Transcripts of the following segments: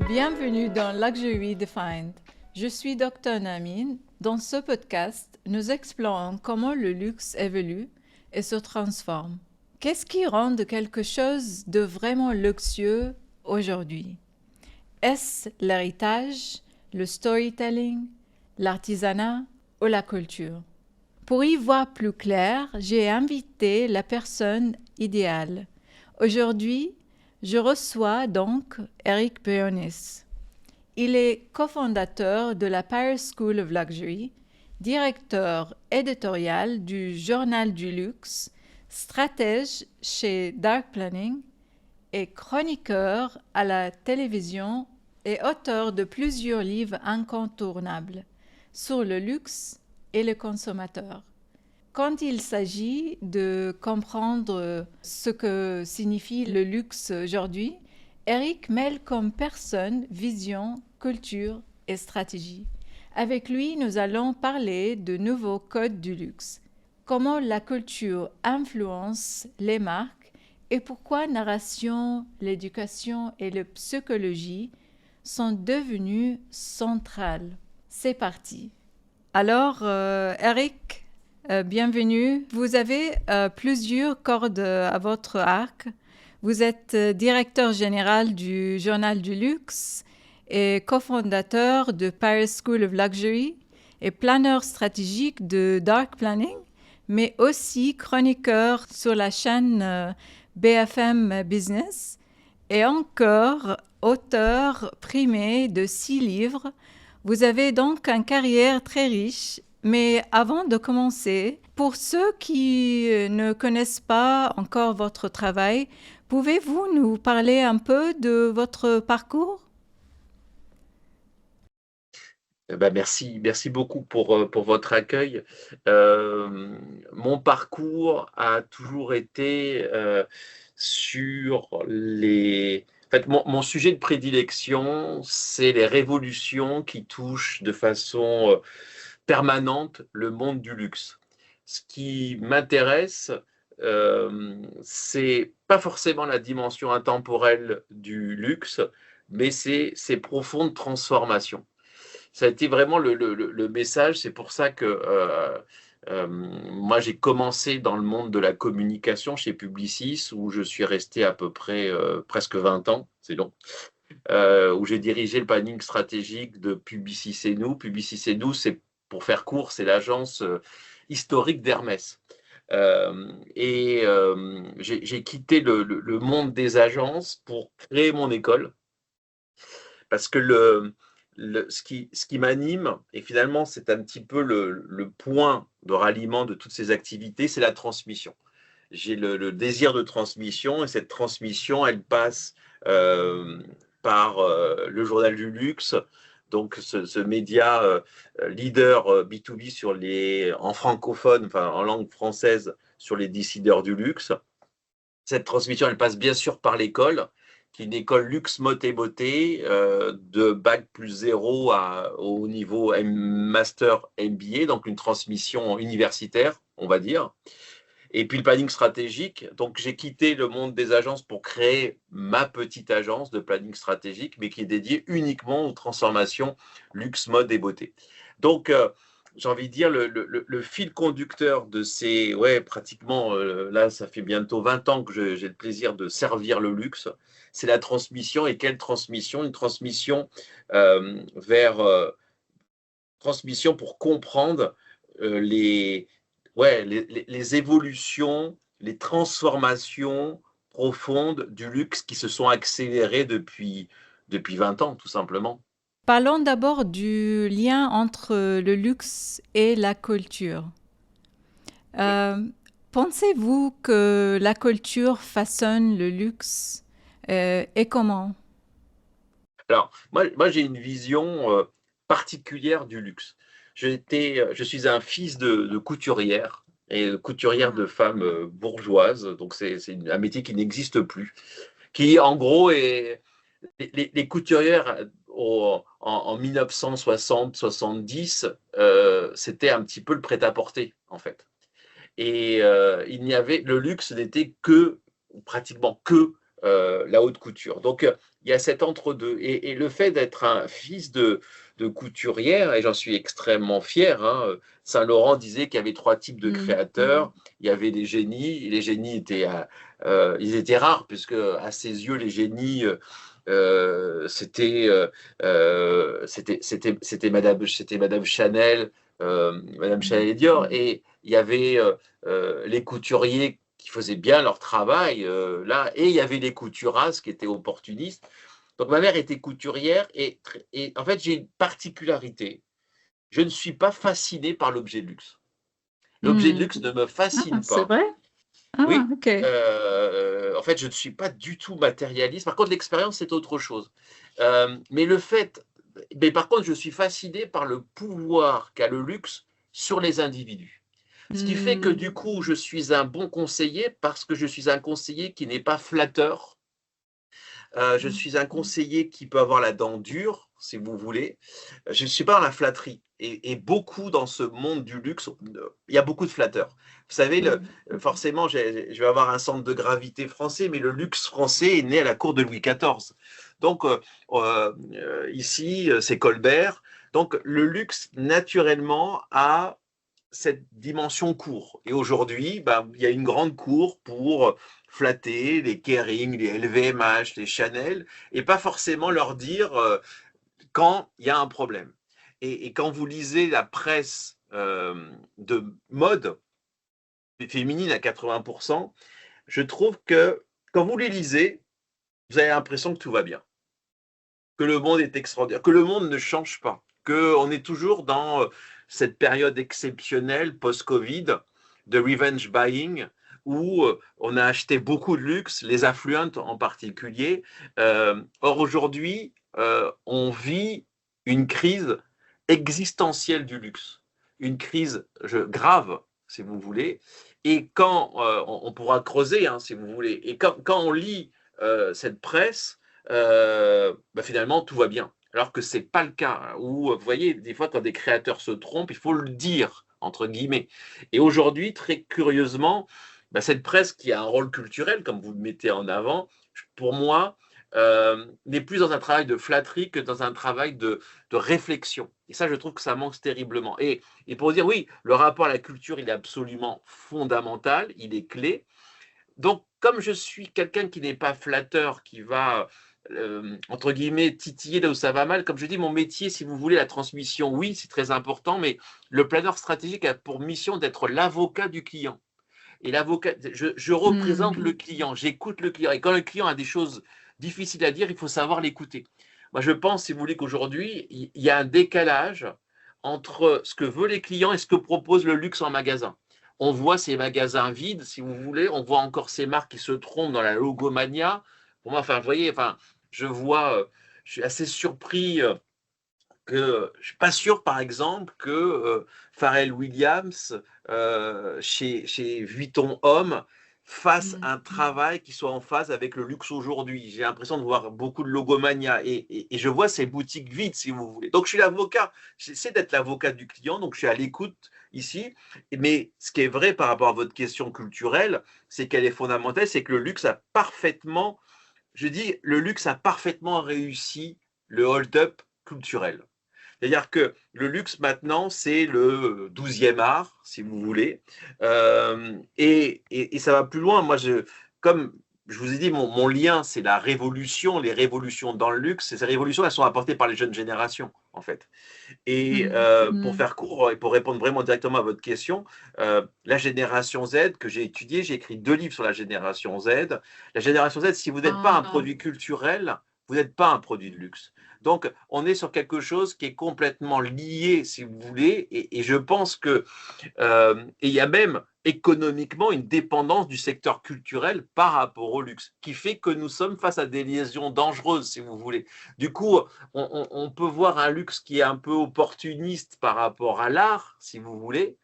Bienvenue dans Luxury Defined. Je suis Dr. Namin. Dans ce podcast, nous explorons comment le luxe évolue et se transforme. Qu'est-ce qui rend quelque chose de vraiment luxueux aujourd'hui? Est-ce l'héritage, le storytelling, l'artisanat ou la culture? Pour y voir plus clair, j'ai invité la personne idéale. Aujourd'hui, je reçois donc Eric Béonis. Il est cofondateur de la Paris School of Luxury, directeur éditorial du Journal du Luxe, stratège chez Dark Planning et chroniqueur à la télévision et auteur de plusieurs livres incontournables sur le luxe et le consommateur. Quand il s'agit de comprendre ce que signifie le luxe aujourd'hui, Eric mêle comme personne vision, culture et stratégie. Avec lui, nous allons parler de nouveaux codes du luxe, comment la culture influence les marques et pourquoi narration, l'éducation et la psychologie sont devenues centrales. C'est parti. Alors, Eric, bienvenue. Vous avez plusieurs cordes à votre arc. Vous êtes directeur général du Journal du Luxe et cofondateur de Paris School of Luxury et planeur stratégique de Dark Planning, mais aussi chroniqueur sur la chaîne BFM Business et encore auteur primé de 6 livres. Vous avez donc une carrière très riche. Mais avant de commencer, pour ceux qui ne connaissent pas encore votre travail, pouvez-vous nous parler un peu de votre parcours? Merci beaucoup pour votre accueil. Mon parcours a toujours été sur les... En fait, mon sujet de prédilection, c'est les révolutions qui touchent de façon permanente le monde du luxe. Ce qui m'intéresse, c'est pas forcément la dimension intemporelle du luxe, mais c'est ces profondes transformations. Ça a été vraiment le message. C'est pour ça que moi, j'ai commencé dans le monde de la communication chez Publicis, où je suis resté à peu près presque 20 ans, c'est long, où j'ai dirigé le planning stratégique de Publicis et nous. Publicis et nous, c'est, pour faire court, c'est l'agence historique d'Hermès. J'ai quitté le monde des agences pour créer mon école, parce que ce qui m'anime, et finalement c'est un petit peu le point de ralliement de toutes ces activités, c'est la transmission. J'ai le désir de transmission, et cette transmission, elle passe par le Journal du Luxe, donc ce média leader B2B en francophone, enfin en langue française, sur les décideurs du luxe. Cette transmission, elle passe bien sûr par l'école, qui est une école luxe, mode et beauté, de bac+0 au niveau master MBA, donc une transmission universitaire, on va dire. Et puis le planning stratégique. Donc j'ai quitté le monde des agences pour créer ma petite agence de planning stratégique, mais qui est dédiée uniquement aux transformations luxe, mode et beauté. Donc j'ai envie de dire, le fil conducteur de ces, ouais, pratiquement, là, ça fait bientôt 20 ans que j'ai le plaisir de servir le luxe, c'est la transmission. Et quelle transmission? Une transmission transmission pour comprendre les évolutions, les transformations profondes du luxe qui se sont accélérées depuis 20 ans, tout simplement. Parlons d'abord du lien entre le luxe et la culture. Euh, Pensez-vous que la culture façonne le luxe et comment? Alors, moi j'ai une vision particulière du luxe. Je suis un fils de couturière, et couturière de femmes bourgeoises, donc c'est un métier qui n'existe plus, qui en gros est les couturières en 1960-70, c'était un petit peu le prêt-à-porter en fait. Et le luxe n'était que, pratiquement que, la haute couture. Donc, il y a cet entre-deux. Et le fait d'être un fils de couturière, et j'en suis extrêmement fier, hein, Saint-Laurent disait qu'il y avait 3 types de créateurs. Il y avait des génies, et les génies étaient, ils étaient rares, puisque à ses yeux, les génies, c'était Madame Chanel, Madame Chanel et Dior, et il y avait les couturiers qui faisaient bien leur travail là, et il y avait les couturasses qui étaient opportunistes. Donc ma mère était couturière et en fait j'ai une particularité. Je ne suis pas fasciné par l'objet de luxe. L'objet de Hmm. luxe ne me Ah, fascine c'est pas. vrai? Ah, Oui, ok. en fait je ne suis pas du tout matérialiste. Par contre l'expérience c'est autre chose. Mais le fait, mais par contre je suis fasciné par le pouvoir qu'a le luxe sur les individus. Ce qui fait que Hmm. du coup, je suis un bon conseiller parce que je suis un conseiller qui n'est pas flatteur. Je suis un conseiller qui peut avoir la dent dure, si vous voulez. Je ne suis pas dans la flatterie. Et beaucoup dans ce monde du luxe, il y a beaucoup de flatteurs. Vous savez, forcément, je vais avoir un centre de gravité français, mais le luxe français est né à la cour de Louis XIV. Donc, ici, c'est Colbert. Donc, le luxe, naturellement, a cette dimension cour. Et aujourd'hui, ben, il y a une grande cour pour flatter les Kering, les LVMH, les Chanel, et pas forcément leur dire quand il y a un problème. Et quand vous lisez la presse de mode féminine à 80%, je trouve que quand vous les lisez, vous avez l'impression que tout va bien, que le monde est extraordinaire, que le monde ne change pas, qu'on est toujours dans cette période exceptionnelle post-Covid de revenge buying où on a acheté beaucoup de luxe, les affluents en particulier. Or aujourd'hui, on vit une crise existentielle du luxe, une crise grave, si vous voulez. Et quand on pourra creuser, hein, si vous voulez, et quand on lit cette presse, bah finalement tout va bien. Alors que c'est pas le cas. Ou vous voyez, des fois quand des créateurs se trompent, il faut le dire entre guillemets. Et aujourd'hui, très curieusement, bah, cette presse qui a un rôle culturel, comme vous le mettez en avant, pour moi, n'est plus dans un travail de flatterie que dans un travail de réflexion. Et ça, je trouve que ça manque terriblement. Et pour dire oui, le rapport à la culture, il est absolument fondamental, il est clé. Donc, comme je suis quelqu'un qui n'est pas flatteur, qui va, entre guillemets, titiller là où ça va mal, comme je dis, mon métier, si vous voulez, la transmission, oui, c'est très important, mais le planeur stratégique a pour mission d'être l'avocat du client. Et l'avocat, je représente Hmm. le client, j'écoute le client. Et quand le client a des choses difficiles à dire, il faut savoir l'écouter. Moi, je pense, si vous voulez, qu'aujourd'hui, il y a un décalage entre ce que veulent les clients et ce que propose le luxe en magasin. On voit ces magasins vides, si vous voulez, on voit encore ces marques qui se trompent dans la logomania. Pour moi, enfin, vous voyez, enfin, je vois, je suis assez surpris que je suis pas sûr, par exemple, que Pharrell Williams chez Vuitton Homme fasse un travail qui soit en phase avec le luxe aujourd'hui. J'ai l'impression de voir beaucoup de logomania et je vois ces boutiques vides, si vous voulez. Donc je suis l'avocat, j'essaie d'être l'avocat du client, donc je suis à l'écoute ici. Mais ce qui est vrai par rapport à votre question culturelle, c'est qu'elle est fondamentale, c'est que le luxe a parfaitement, je dis, le luxe a parfaitement réussi le hold-up culturel. C'est-à-dire que le luxe maintenant, c'est le 12e art, si vous voulez. Et ça va plus loin. Moi, comme je vous ai dit, mon lien, c'est la révolution, les révolutions dans le luxe. Et ces révolutions, elles sont apportées par les jeunes générations, en fait. Et pour Hmm. faire court et pour répondre vraiment directement à votre question, la génération Z que j'ai étudiée, j'ai écrit 2 livres sur la génération Z. La génération Z, si vous n'êtes pas un Ah. produit culturel, vous n'êtes pas un produit de luxe. Donc, on est sur quelque chose qui est complètement lié, si vous voulez, et je pense que et il y a même économiquement une dépendance du secteur culturel par rapport au luxe, qui fait que nous sommes face à des liaisons dangereuses, si vous voulez. Du coup, on peut voir un luxe qui est un peu opportuniste par rapport à l'art, si vous voulez,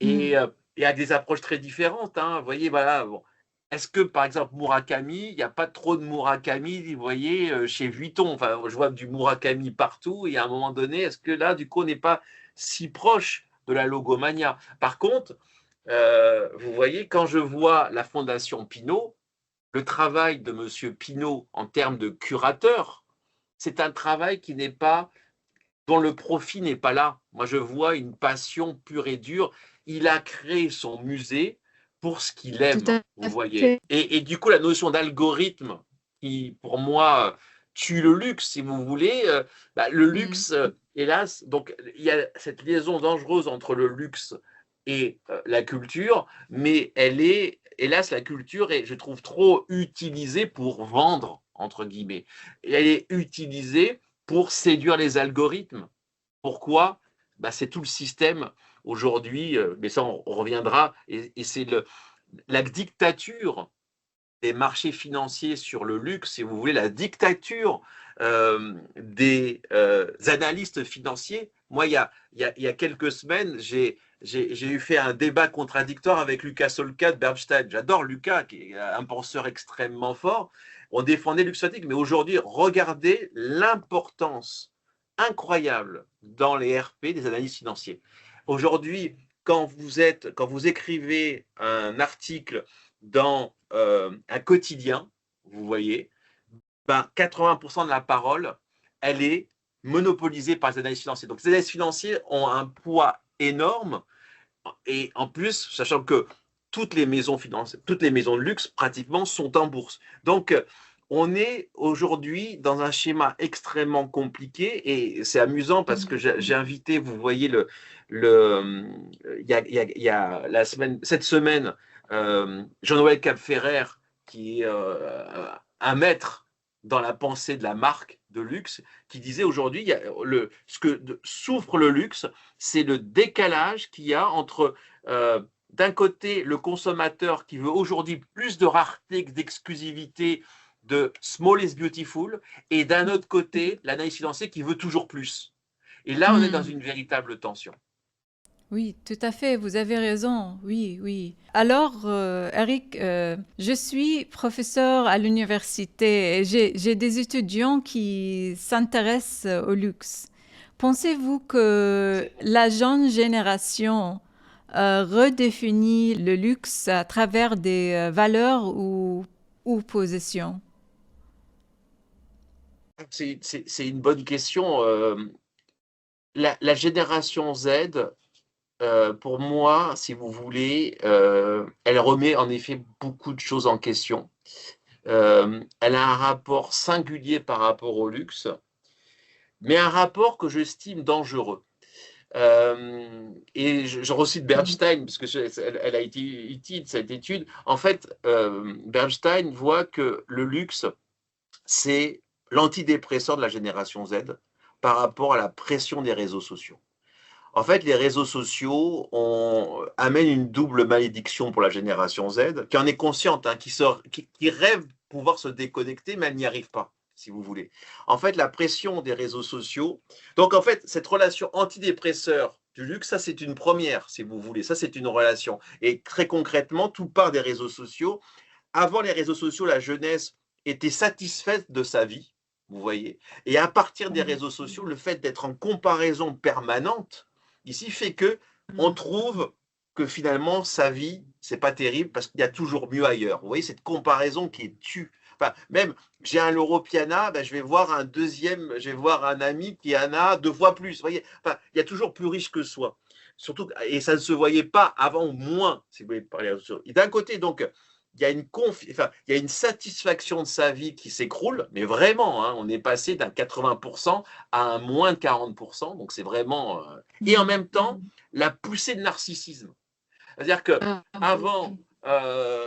Hmm. et avec des approches très différentes. Hein. Vous voyez, voilà. Bon. Est-ce que, par exemple, Murakami, il n'y a pas trop de Murakami, vous voyez, chez Vuitton? Enfin, je vois du Murakami partout, et à un moment donné, est-ce que là, du coup, on n'est pas si proche de la logomania? Par contre, vous voyez, quand je vois la Fondation Pinault, le travail de M. Pinault en termes de curateur, c'est un travail qui n'est pas, dont le profit n'est pas là. Moi, je vois une passion pure et dure. Il a créé son musée pour ce qu'il Tout aime, à vous voyez. fait. Et du coup, la notion d'algorithme, qui pour moi tue le luxe, si vous voulez, le Mm. luxe, hélas, donc il y a cette liaison dangereuse entre le luxe et la culture, mais elle est, hélas, la culture est, je trouve, trop utilisée pour vendre, entre guillemets. Et elle est utilisée pour séduire les algorithmes. Pourquoi? C'est tout le système aujourd'hui, mais ça on reviendra, et c'est la dictature des marchés financiers sur le luxe, si vous voulez, la dictature des analystes financiers. Moi, il y a quelques semaines, j'ai eu fait un débat contradictoire avec Lucas Solka de Bernstein. J'adore Lucas, qui est un penseur extrêmement fort. On défendait Luxotic, mais aujourd'hui, regardez l'importance incroyable dans les RP des analystes financiers. Aujourd'hui, quand vous écrivez un article dans un quotidien, vous voyez, 80% de la parole, elle est monopolisée par les analystes financiers. Donc, les analystes financiers ont un poids énorme, et en plus, sachant que toutes les maisons financières, toutes les maisons de luxe, pratiquement, sont en bourse. Donc, on est aujourd'hui dans un schéma extrêmement compliqué, et c'est amusant parce que j'ai invité, vous voyez, il y a cette semaine, Jean-Noël Capferrer, qui est un maître dans la pensée de la marque de luxe, qui disait aujourd'hui, ce que souffre le luxe, c'est le décalage qu'il y a entre, d'un côté, le consommateur qui veut aujourd'hui plus de rareté, d'exclusivité, de small is beautiful, et d'un autre côté, l'analyse financière qui veut toujours plus. Et là, on est dans Mm. une véritable tension. Oui, tout à fait, vous avez raison. Oui, oui. Alors, Eric, je suis professeur à l'université et j'ai des étudiants qui s'intéressent au luxe. Pensez-vous que la jeune génération redéfinit le luxe à travers des valeurs ou possessions? C'est une bonne question. La génération Z, pour moi, si vous voulez, elle remet en effet beaucoup de choses en question. Elle a un rapport singulier par rapport au luxe, mais un rapport que j'estime dangereux. Et je recite Bernstein, parce que elle a été utile, cette étude. En fait, Bernstein voit que le luxe, c'est l'antidépresseur de la génération Z par rapport à la pression des réseaux sociaux. En fait, les réseaux sociaux amènent une double malédiction pour la génération Z, qui en est consciente, hein, qui rêve pouvoir se déconnecter, mais elle n'y arrive pas, si vous voulez. En fait, la pression des réseaux sociaux. Donc, en fait, cette relation antidépresseur du luxe, ça, c'est une première, si vous voulez. Ça, c'est une relation. Et très concrètement, tout part des réseaux sociaux. Avant les réseaux sociaux, la jeunesse était satisfaite de sa vie, vous voyez. Et à partir des réseaux sociaux, le fait d'être en comparaison permanente, ici, fait que on trouve que finalement, sa vie, c'est pas terrible parce qu'il y a toujours mieux ailleurs. Vous voyez, cette comparaison qui est tue. Enfin, même, j'ai un Loro Piana, je vais voir je vais voir un ami qui en a 2 fois plus. Vous voyez, enfin, il y a toujours plus riche que soi. Surtout, et ça ne se voyait pas avant, ou moins, si vous voulez parler. Et d'un côté, donc, il y a une satisfaction de sa vie qui s'écroule, mais vraiment, hein, on est passé d'un 80% à un moins de 40%, donc c'est vraiment. Et en même temps, la poussée de narcissisme. C'est-à-dire que avant,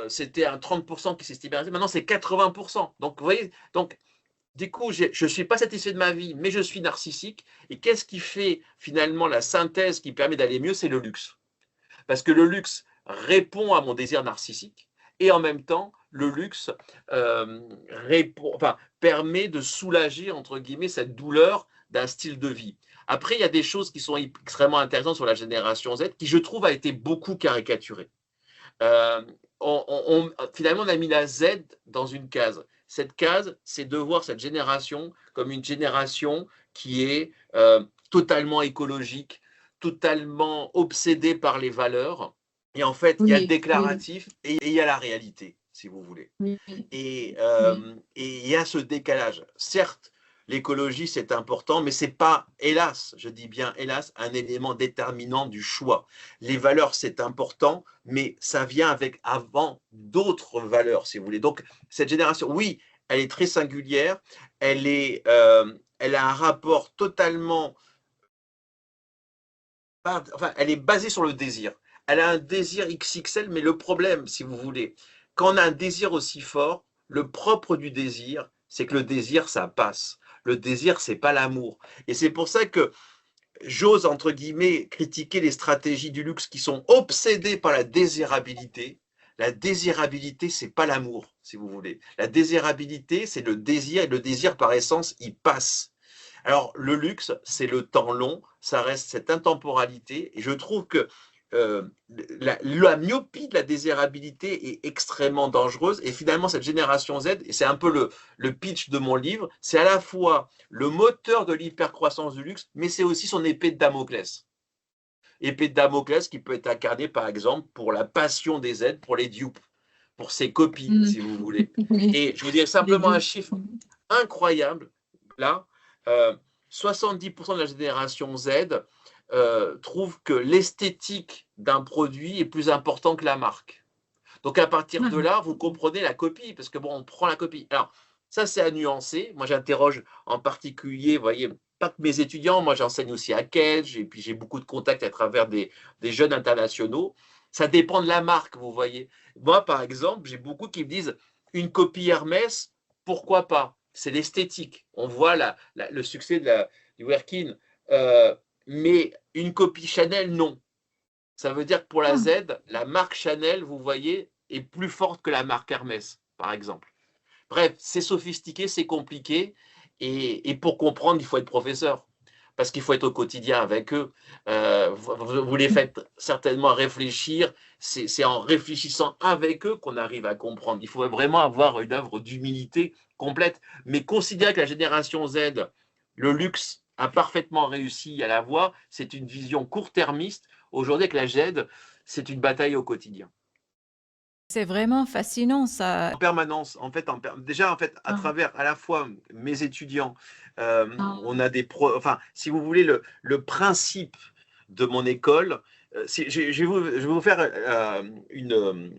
c'était un 30% qui s'estimait, maintenant c'est 80%. Donc, vous voyez, donc, du coup, je ne suis pas satisfait de ma vie, mais je suis narcissique. Et qu'est-ce qui fait finalement la synthèse qui permet d'aller mieux? C'est le luxe. Parce que le luxe répond à mon désir narcissique, et en même temps, le luxe permet de soulager, entre guillemets, cette douleur d'un style de vie. Après, il y a des choses qui sont extrêmement intéressantes sur la génération Z, qui, je trouve, a été beaucoup caricaturée. Euh, Finalement, on a mis la Z dans une case. Cette case, c'est de voir cette génération comme une génération qui est totalement écologique, totalement obsédée par les valeurs. Et en fait, il y a le Oui, oui. déclaratif et il y a la réalité. si vous voulez. Oui, Et oui. il y a ce décalage. Certes, l'écologie, c'est important, mais ce n'est pas, hélas, je dis bien hélas, un élément déterminant du choix. Les valeurs, c'est important, mais ça vient avec avant d'autres valeurs, si vous voulez. Donc, cette génération, oui, elle est très singulière, elle a un rapport totalement, enfin, elle est basée sur le désir. Elle a un désir XXL, mais le problème, si vous voulez, quand on a un désir aussi fort, le propre du désir, c'est que le désir, ça passe. Le désir, c'est pas l'amour. Et c'est pour ça que j'ose, entre guillemets, critiquer les stratégies du luxe qui sont obsédées par la désirabilité. La désirabilité, c'est pas l'amour, si vous voulez. La désirabilité, c'est le désir, et le désir, par essence, il passe. Alors, le luxe, c'est le temps long, ça reste cette intemporalité, et je trouve que euh, la myopie de la désirabilité est extrêmement dangereuse, et finalement, cette génération Z, et c'est un peu le pitch de mon livre, c'est à la fois le moteur de l'hypercroissance du luxe, mais c'est aussi son épée de Damoclès. Épée de Damoclès qui peut être incarnée, par exemple, pour la passion des Z, pour les dupes, pour ses copies, Mm. si vous voulez. Oui, Et je vous dis les simplement un deux. chiffre incroyable. Là, euh, 70% de la génération Z trouve que l'esthétique d'un produit est plus important que la marque. Donc à partir de Ah, là, vous comprenez la copie, parce que bon, on prend la copie. Alors, ça, c'est à nuancer. Moi, j'interroge en particulier, vous voyez, pas que mes étudiants, moi j'enseigne aussi à Cambridge, et puis j'ai beaucoup de contacts à travers des jeunes internationaux. Ça dépend de la marque, vous voyez. Moi, par exemple, j'ai beaucoup qui me disent, une copie Hermès, pourquoi pas? C'est l'esthétique. On voit le succès du Workin. Mais une copie Chanel, non. Ça veut dire que pour la ah. Z, la marque Chanel, vous voyez, est plus forte que la marque Hermès, par exemple. Bref, c'est sophistiqué, c'est compliqué. Et pour comprendre, il faut être professeur. Parce qu'il faut être au quotidien avec eux. Vous les faites certainement réfléchir. C'est en réfléchissant avec eux qu'on arrive à comprendre. Il faut vraiment avoir une œuvre d'humilité complète. Mais considérer que la génération Z, le luxe, a parfaitement réussi à l'avoir, c'est une vision court-termiste. Aujourd'hui, avec la Z, c'est une bataille au quotidien. C'est vraiment fascinant ça. En permanence, déjà en fait, à Ah, travers à la fois mes étudiants, on ah, a enfin, si vous voulez, le principe de mon école, je vais vous faire une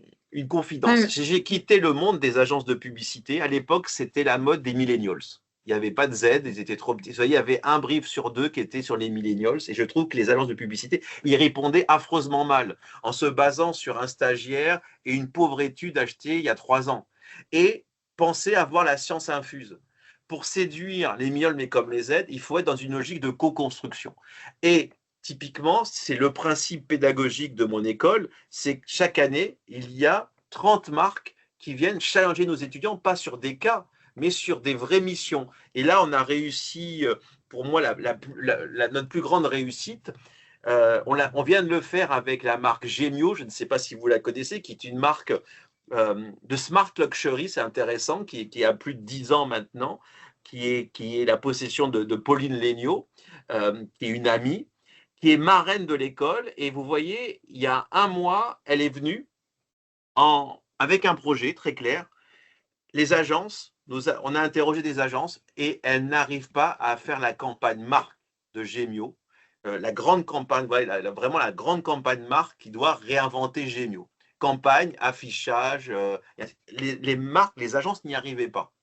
confidence. ah, J'ai quitté le monde des agences de publicité. À l'époque, c'était la mode des millennials. Il n'y avait pas de Z, ils étaient trop petits. Vous voyez, il y avait un brief sur deux qui était sur les millennials, et je trouve que les agences de publicité y répondaient affreusement mal, en se basant sur un stagiaire et une pauvre étude achetée il y a 3 ans. Et penser avoir la science infuse. Pour séduire les millennials, mais comme les Z, il faut être dans une logique de co-construction. Et typiquement, c'est le principe pédagogique de mon école, c'est que chaque année, il y a 30 marques qui viennent challenger nos étudiants, pas sur des cas, mais sur des vraies missions. Et là, on a réussi, pour moi, notre plus grande réussite, on vient de le faire avec la marque Gemio, je ne sais pas si vous la connaissez, qui est une marque de smart luxury, c'est intéressant, qui a plus de 10 ans maintenant, qui est la possession de Pauline Léniaud, qui est une amie, qui est marraine de l'école. Et vous voyez, il y a un mois, elle est venue avec un projet très clair. Les agences, on a interrogé des agences et elles n'arrivent pas à faire la campagne marque de Gemio, la grande campagne, voilà, vraiment la grande campagne marque qui doit réinventer Gemio. Campagne, affichage, les marques, les agences n'y arrivaient pas.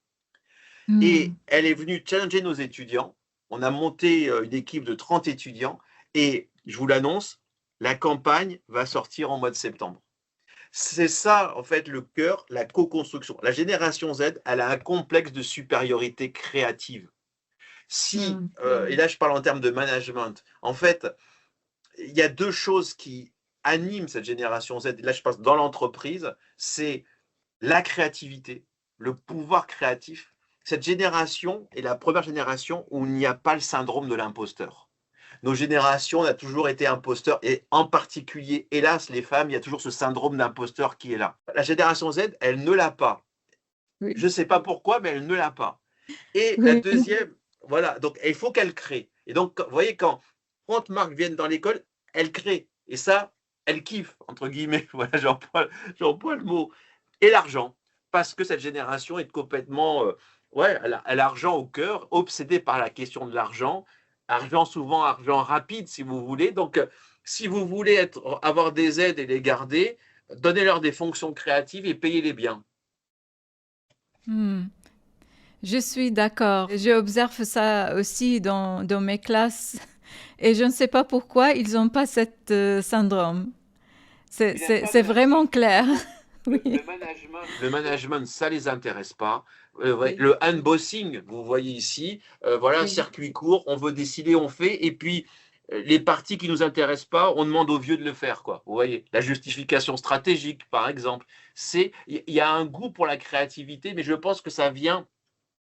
Et hmm. elle est venue challenger nos étudiants. On a monté une équipe de 30 étudiants et je vous l'annonce, la campagne va sortir en mois de septembre. C'est ça, en fait, le cœur, la co-construction. La génération Z, elle a un complexe de supériorité créative. Si, Hmm. et là je parle en termes de management, en fait, il y a deux choses qui animent cette génération Z, et là je passe dans l'entreprise, c'est la créativité, le pouvoir créatif. Cette génération est la première génération où il n'y a pas le syndrome de l'imposteur. Nos générations, on a toujours été imposteurs, et en particulier, hélas, les femmes, il y a toujours ce syndrome d'imposteur qui est là. La génération Z, elle ne l'a pas. Je Oui, ne sais pas pourquoi, mais elle ne l'a pas. Et la oui, deuxième, voilà, donc il faut qu'elle crée. Et donc, vous voyez, quand 30 marques viennent dans l'école, elle crée. Et ça, elle kiffe, entre guillemets. Voilà, j'emploie le mot. Et l'argent. parce que cette génération est complètement, ouais, elle a l'argent au cœur, obsédée par la question de l'argent, argent souvent argent rapide si vous voulez. Donc, si vous voulez avoir des aides et les garder, donnez-leur des fonctions créatives et payez-les bien. Hmm. Je suis d'accord. J'observe ça aussi dans mes classes et je ne sais pas pourquoi ils n'ont pas cette syndrome. Ils n'aiment pas C'est vraiment clair. le Oui, management. Le management, ça ne les intéresse pas. Ouais, Oui, le handbossing, vous voyez ici, voilà, oui, circuit court, on veut décider, on fait, et puis les parties qui ne nous intéressent pas, on demande aux vieux de le faire, quoi. Vous voyez, la justification stratégique, par exemple. Il y a un goût pour la créativité, mais je pense que ça vient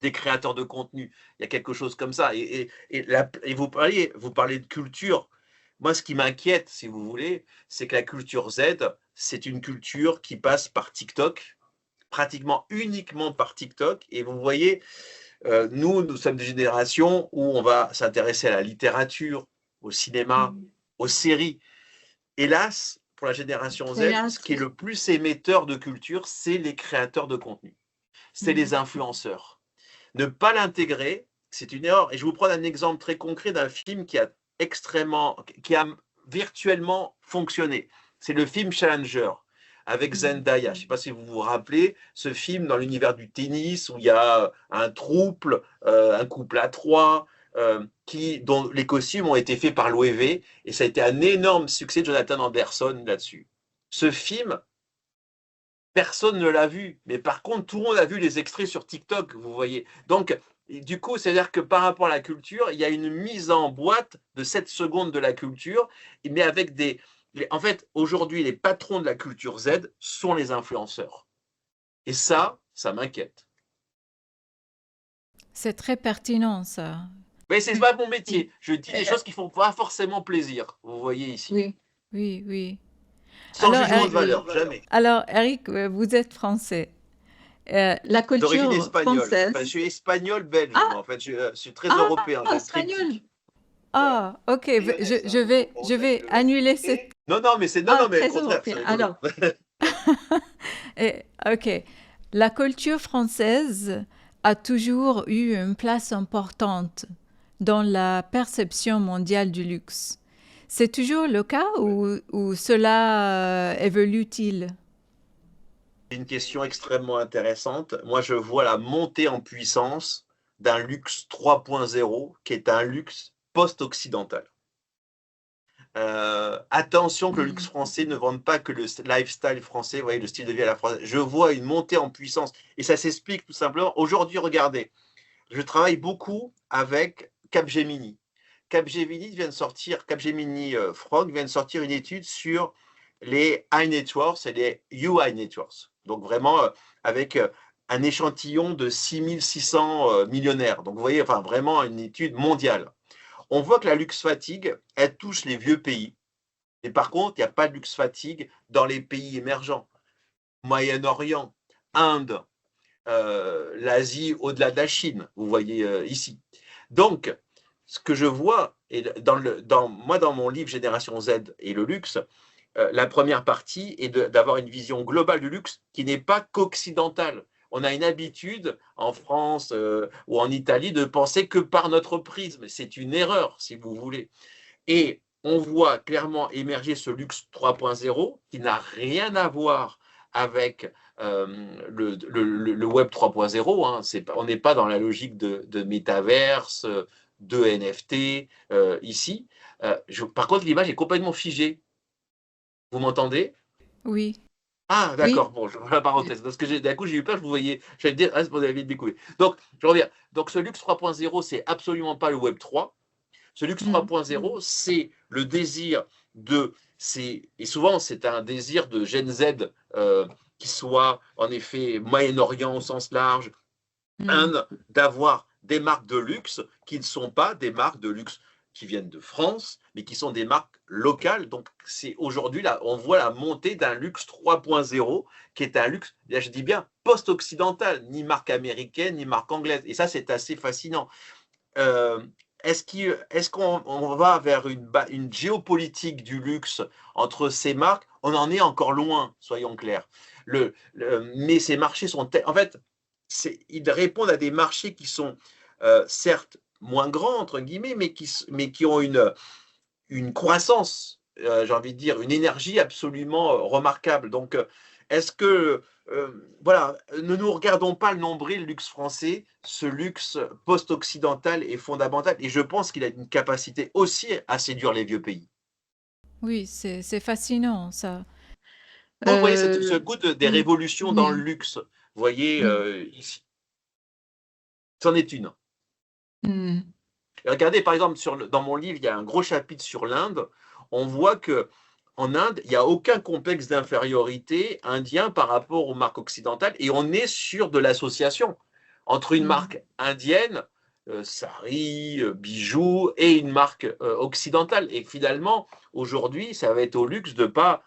des créateurs de contenu. Il y a quelque chose comme ça. Et vous parlez de culture. Moi, ce qui m'inquiète, si vous voulez, c'est que la culture Z, c'est une culture qui passe par TikTok, pratiquement uniquement par TikTok. Et vous voyez, nous sommes des générations où on va s'intéresser à la littérature, au cinéma, oui. aux séries. Hélas, pour la génération Z, ce Théâtre. qui est le plus émetteur de culture, c'est les créateurs de contenu, c'est les Mhm. influenceurs. Ne pas l'intégrer, c'est une erreur. Et je vous prends un exemple très concret d'un film qui a virtuellement fonctionné. C'est le film Challenger avec Zendaya. Je ne sais pas si vous vous rappelez ce film dans l'univers du tennis où il y a un couple à trois, dont les costumes ont été faits par l'OEV et ça a été un énorme succès de Jonathan Anderson là-dessus. Ce film, personne ne l'a vu, mais par contre, tout le monde a vu les extraits sur TikTok, vous voyez. Donc, du coup, c'est-à-dire que par rapport à la culture, il y a une mise en boîte de 7 secondes de la culture, mais avec des... En fait, aujourd'hui, les patrons de la culture Z sont les influenceurs. Et ça m'inquiète. c'est très pertinent ça. Mais c'est pas mon métier. Oui. Je dis des Euh, choses qui font pas forcément plaisir, vous voyez ici. oui, Oui, oui. Sans Alors, jugement de Eric, valeur, jamais. Eric, vous êtes français. Euh, la D'origine culture espagnole. Enfin, je française. suis espagnol-belge, moi. Ah, En fait, je suis très ah, européen, j'ai le espagnol. triptyque. Voilà. ah, ok, Lyonnaise, hein, pour je vais le annuler cette... Non, non, mais non, Ah, non, mais au très contraire, c'est européen. rigolo. Alors, Ok, la culture française a toujours eu une place importante dans la perception mondiale du luxe. C'est toujours le cas ou cela évolue-t-il? C'est une question extrêmement intéressante. Moi, je vois la montée en puissance d'un luxe 3.0 qui est un luxe post-occidental. Attention que le luxe hmm, français ne vende pas que le lifestyle français, vous voyez, le style de vie à la française. Je vois une montée en puissance et ça s'explique tout simplement. Aujourd'hui, regardez, je travaille beaucoup avec Capgemini. Capgemini Frog vient de sortir une étude sur les high net worth et les UI net worth. Donc vraiment avec un échantillon de 6600 millionnaires. Donc vous voyez, enfin vraiment une étude mondiale. On voit que la luxe fatigue, elle touche les vieux pays. Et par contre, il n'y a pas de luxe fatigue dans les pays émergents. Moyen-Orient, Inde, l'Asie au-delà de la Chine, vous voyez ici. Donc, ce que je vois, et moi dans mon livre Génération Z et le luxe, la première partie est d'avoir une vision globale du luxe qui n'est pas qu'occidentale. On a une habitude en France ou en Italie de penser que par notre prisme. C'est une erreur, si vous voulez. Et on voit clairement émerger ce luxe 3.0 qui n'a rien à voir avec le Web 3.0. Hein. On n'est pas dans la logique de métaverse, de NFT ici. Par contre, l'image est complètement figée. Vous m'entendez? Oui. Ah, oui, d'accord, bon, je la parenthèse, parce que d'un coup, j'ai eu peur, je vous voyais, j'allais dire, ah, vous avez découvert. Donc, je reviens. Donc, ce luxe 3.0, c'est absolument pas le Web 3. Ce luxe hmm, 3.0, c'est le désir et souvent c'est un désir de Gen Z qui soit en effet Moyen-Orient au sens large, hmm, Inde, d'avoir des marques de luxe qui ne sont pas des marques de luxe qui viennent de France, mais qui sont des marques locales. Donc c'est aujourd'hui là, on voit la montée d'un luxe 3.0 qui est un luxe, là je dis bien post-occidental, ni marque américaine, ni marque anglaise. Et ça c'est assez fascinant. Euh, est-ce qu'on va vers une géopolitique du luxe entre ces marques? On en est encore loin, soyons clairs. Mais ces marchés sont... En fait, ils répondent à des marchés qui sont certes moins grands, entre guillemets, mais qui ont une croissance, j'ai envie de dire, une énergie absolument remarquable. Donc, est-ce que, voilà, ne nous regardons pas le nombril luxe français, ce luxe post-occidental est fondamental et je pense qu'il a une capacité aussi à séduire les vieux pays. Oui, c'est fascinant, ça. Vous voyez ce goût des Oui, révolutions dans le oui, luxe, vous voyez oui. ici, c'en est une. Mm. Regardez, par exemple, dans mon livre, il y a un gros chapitre sur l'Inde. On voit que en Inde, il n'y a aucun complexe d'infériorité indien par rapport aux marques occidentales et on est sur de l'association entre une Mm. marque indienne, sari, bijoux, et une marque occidentale. Et finalement, aujourd'hui, ça va être au luxe de pas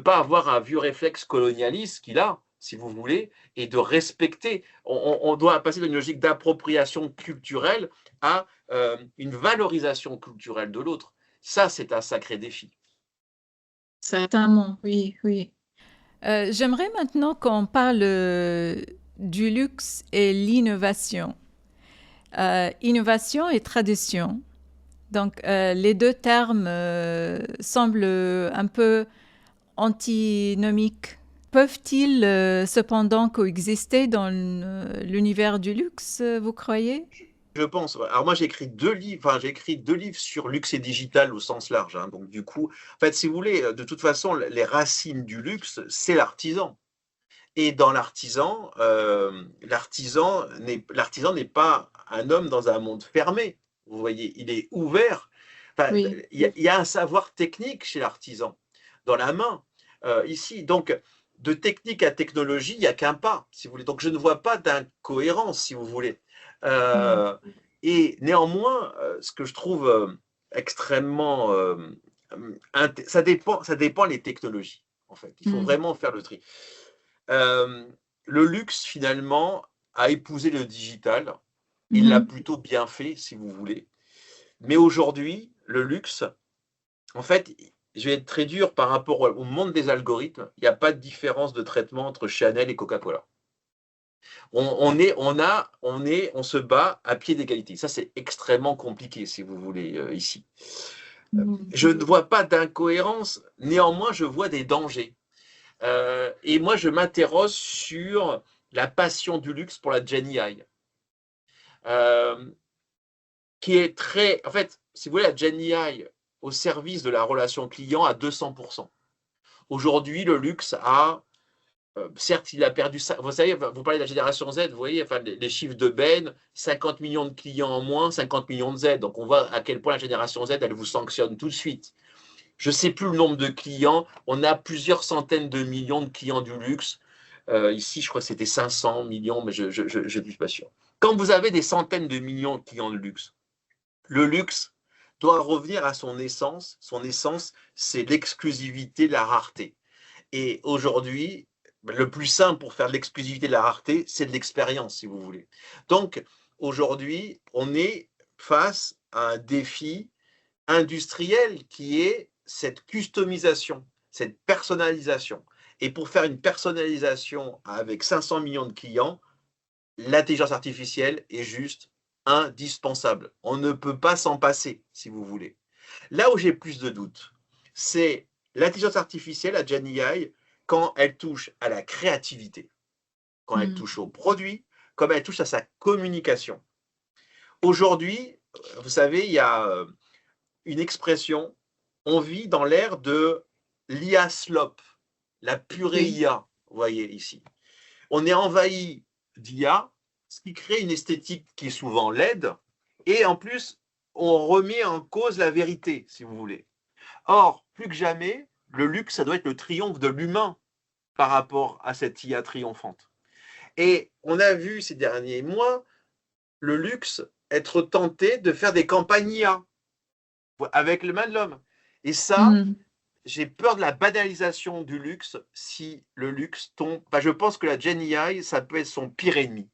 avoir un vieux réflexe colonialiste qu'il a, si vous voulez, et de respecter. On doit passer d'une logique d'appropriation culturelle à une valorisation culturelle de l'autre. Ça, c'est un sacré défi. Certainement, oui, oui. J'aimerais maintenant qu'on parle du luxe et l'innovation. Innovation et tradition. Donc, les deux termes semblent un peu antinomiques. Peuvent-ils cependant coexister dans l'univers du luxe, vous croyez? Je pense. Alors moi, j'ai écrit 2 livres. Enfin, j'ai écrit 2 livres sur luxe et digital au sens large, hein. Donc du coup, en fait, si vous voulez, de toute façon, les racines du luxe, c'est l'artisan. Et dans l'artisan n'est pas un homme dans un monde fermé. Vous voyez, il est ouvert. Enfin, Oui. il y a un savoir technique chez l'artisan, dans la main, ici. Donc, de technique à technologie, il n'y a qu'un pas, si vous voulez. Donc, je ne vois pas d'incohérence, si vous voulez. Mm. Euh, et néanmoins, ce que je trouve extrêmement... ça dépend les technologies, en fait. Il faut Mm. vraiment faire le tri. Euh, le luxe, finalement, a épousé le digital. Il l'a Mhm. plutôt bien fait, si vous voulez. Mais aujourd'hui, le luxe, en fait, je vais être très dur par rapport au monde des algorithmes. Il n'y a pas de différence de traitement entre Chanel et Coca-Cola. On se bat à pied d'égalité. Ça, c'est extrêmement compliqué, si vous voulez, ici. Mm. Je ne vois pas d'incohérence. Néanmoins, je vois des dangers. Et moi, je m'interroge sur la passion du luxe pour la Jenny High, euh, qui est très, en fait, si vous voulez, la Jenny High au service de la relation client à 200%. Aujourd'hui, le luxe certes, il a perdu ça. Vous savez, vous parlez de la génération Z, vous voyez, enfin, les chiffres de Ben, 50 millions de clients en moins, 50 millions de Z. Donc, on voit à quel point la génération Z, elle vous sanctionne tout de suite. Je ne sais plus le nombre de clients. On a plusieurs centaines de millions de clients du luxe. Ici, je crois que c'était 500 millions, mais je ne suis pas sûr. Quand vous avez des centaines de millions de clients de luxe, le luxe doit revenir à son essence. Son essence, c'est l'exclusivité, la rareté. Et aujourd'hui, le plus simple pour faire de l'exclusivité, de la rareté, c'est de l'expérience, si vous voulez. Donc, aujourd'hui, on est face à un défi industriel qui est cette customisation, cette personnalisation. Et pour faire une personnalisation avec 500 millions de clients, l'intelligence artificielle est juste indispensable. On ne peut pas s'en passer, si vous voulez. Là où j'ai plus de doutes, c'est l'intelligence artificielle à GenAI quand elle touche à la créativité, quand elle Mm. touche au produit, comme elle touche à sa communication. Aujourd'hui, vous savez, il y a une expression, on vit dans l'ère de l'IA slop, la purée Oui. IA, vous voyez ici. On est envahi d'IA, ce qui crée une esthétique qui est souvent laide, et en plus, on remet en cause la vérité, si vous voulez. Or, plus que jamais, le luxe, ça doit être le triomphe de l'humain par rapport à cette IA triomphante. Et on a vu ces derniers mois le luxe être tenté de faire des campagnes IA avec le main de l'homme. Et ça, Mm. j'ai peur de la banalisation du luxe si le luxe tombe. Enfin, je pense que la Gen AI, ça peut être son pire ennemi.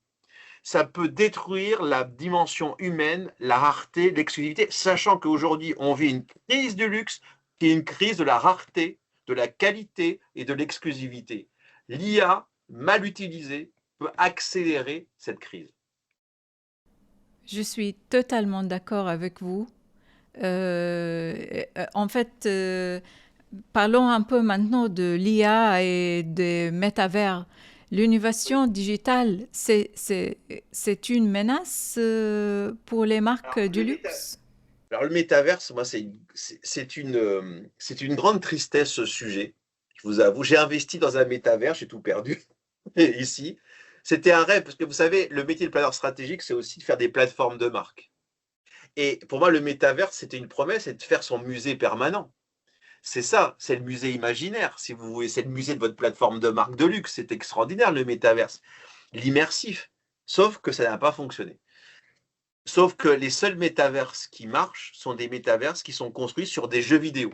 ça peut détruire la dimension humaine, la rareté, l'exclusivité, sachant qu'aujourd'hui, on vit une crise du luxe qui est une crise de la rareté, de la qualité et de l'exclusivité. L'IA, mal utilisée, peut accélérer cette crise. Je suis totalement d'accord avec vous. En fait, parlons un peu maintenant de l'IA et des métavers. L'innovation digitale, c'est une menace pour les marques Alors, du luxe? le métaverse, moi, c'est une grande tristesse ce sujet, je vous avoue. J'ai investi dans un métaverse, j'ai tout perdu ici. C'était un rêve, parce que vous savez, le métier de planeur stratégique, c'est aussi de faire des plateformes de marque. Et pour moi, le métaverse, c'était une promesse, c'est de faire son musée permanent. C'est ça, c'est le musée imaginaire, si vous voulez, c'est le musée de votre plateforme de marque de luxe. C'est extraordinaire, le métaverse, l'immersif. Sauf que ça n'a pas fonctionné. Sauf que les seuls métaverses qui marchent sont des métaverses qui sont construits sur des jeux vidéo.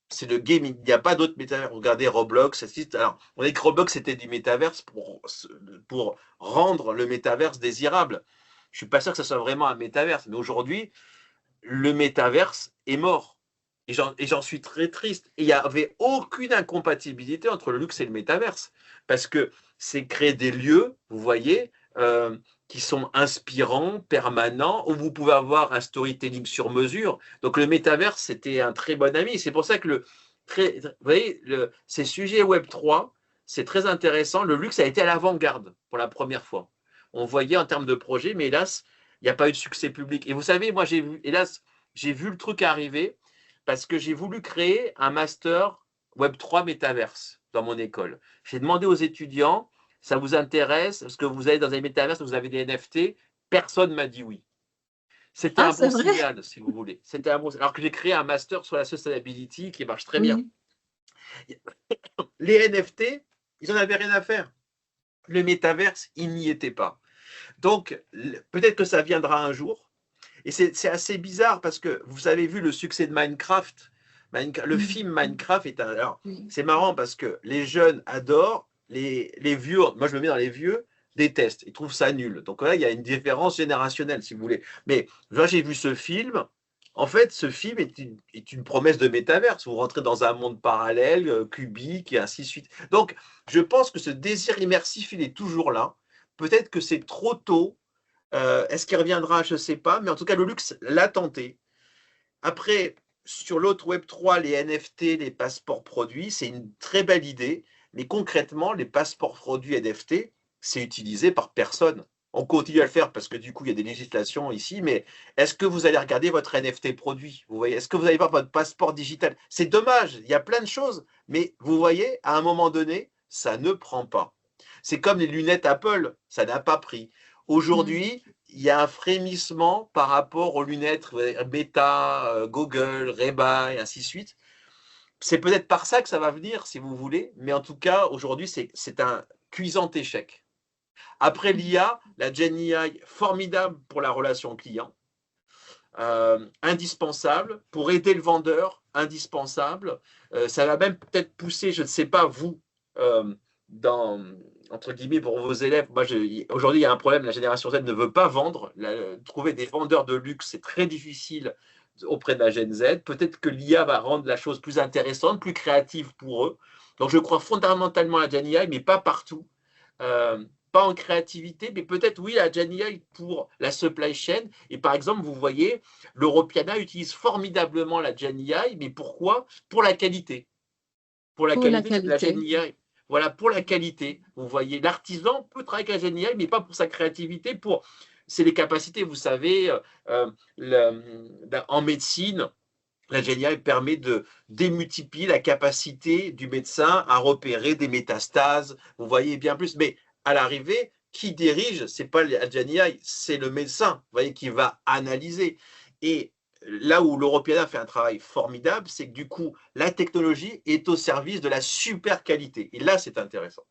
C'est le gaming. Il n'y a pas d'autres métaverses. Regardez Roblox. Alors, on dit que Roblox c'était du métaverse pour rendre le métaverse désirable. Je ne suis pas sûr que ce soit vraiment un métaverse, mais aujourd'hui, le métaverse est mort. Et j'en suis très triste. Et il n'y avait aucune incompatibilité entre le luxe et le métaverse. Parce que c'est créer des lieux, vous voyez, qui sont inspirants, permanents, où vous pouvez avoir un storytelling sur mesure. Donc le métaverse, c'était un très bon ami. C'est pour ça que vous voyez, ces sujets Web3, c'est très intéressant. Le luxe a été à l'avant-garde pour la première fois. On voyait en termes de projet, mais hélas, il n'y a pas eu de succès public. Et vous savez, moi, hélas, j'ai vu le truc arriver parce que j'ai voulu créer un master Web3 métaverse dans mon école. J'ai demandé aux étudiants, ça vous intéresse? Parce que vous allez dans un métaverse, vous avez des NFT. Personne ne m'a dit oui. C'était Ah, un c'est bon vrai? signal, si vous voulez. C'était un bon... Alors que j'ai créé un master sur la sustainability qui marche très bien. Oui. Les NFT, ils n'en avaient rien à faire. Le métaverse, il n'y était pas. Donc, peut-être que ça viendra un jour. Et c'est assez bizarre parce que vous avez vu le succès de Minecraft. Le Mm. film Minecraft est un. Alors, Oui. c'est marrant parce que les jeunes adorent, les vieux, moi je me mets dans les vieux, détestent, ils trouvent ça nul. Donc là, il y a une différence générationnelle, si vous voulez. Mais moi, j'ai vu ce film. En fait, ce film est une promesse de métaverse. Vous rentrez dans un monde parallèle, cubique, et ainsi de suite. Donc, je pense que ce désir immersif, il est toujours là. Peut-être que c'est trop tôt. Est-ce qu'il reviendra? Je ne sais pas. Mais en tout cas, le luxe l'a tenté. Après, sur l'autre Web3, les NFT, les passeports produits, c'est une très belle idée. Mais concrètement, les passeports produits NFT, c'est utilisé par personne. On continue à le faire parce que du coup, il y a des législations ici. Mais est-ce que vous allez regarder votre NFT produit? Vous voyez, est-ce que vous allez voir votre passeport digital? C'est dommage. Il y a plein de choses. Mais vous voyez, à un moment donné, ça ne prend pas. C'est comme les lunettes Apple. Ça n'a pas pris. Mm. Aujourd'hui, il y a un frémissement par rapport aux lunettes Meta, Google, Ray-Ban, et ainsi de suite. C'est peut-être par ça que ça va venir, si vous voulez, mais en tout cas, aujourd'hui, c'est un cuisant échec. Après l'IA, la Gen AI, formidable pour la relation client, indispensable pour aider le vendeur, indispensable. Ça va même peut-être pousser, je ne sais pas, vous, dans, entre guillemets, pour vos élèves. Moi, aujourd'hui, il y a un problème, la génération Z ne veut pas vendre. Trouver des vendeurs de luxe, c'est très difficile auprès de la Gen Z. Peut-être que l'IA va rendre la chose plus intéressante, plus créative pour eux. Donc, je crois fondamentalement à la Gen AI, mais pas partout. Euh, Pas en créativité, mais peut-être oui à Gen AI pour la supply chain. Et par exemple, vous voyez, l'Europiana utilise formidablement la Gen AI, mais pourquoi? Pour la qualité. Pour la Pour la qualité, parce que la Gen qualité. AI, voilà, pour la qualité. Vous voyez, l'artisan peut travailler avec la Gen AI, mais pas pour sa créativité, c'est les capacités, vous savez, en médecine, la Gen AI permet de démultiplier la capacité du médecin à repérer des métastases. Vous voyez bien plus. Mais à l'arrivée, qui dirige, c'est pas la Gen AI, c'est le médecin, vous voyez, qui va analyser. Et là où l'Europeana fait un travail formidable, c'est que du coup, la technologie est au service de la super qualité. Et là, c'est intéressant.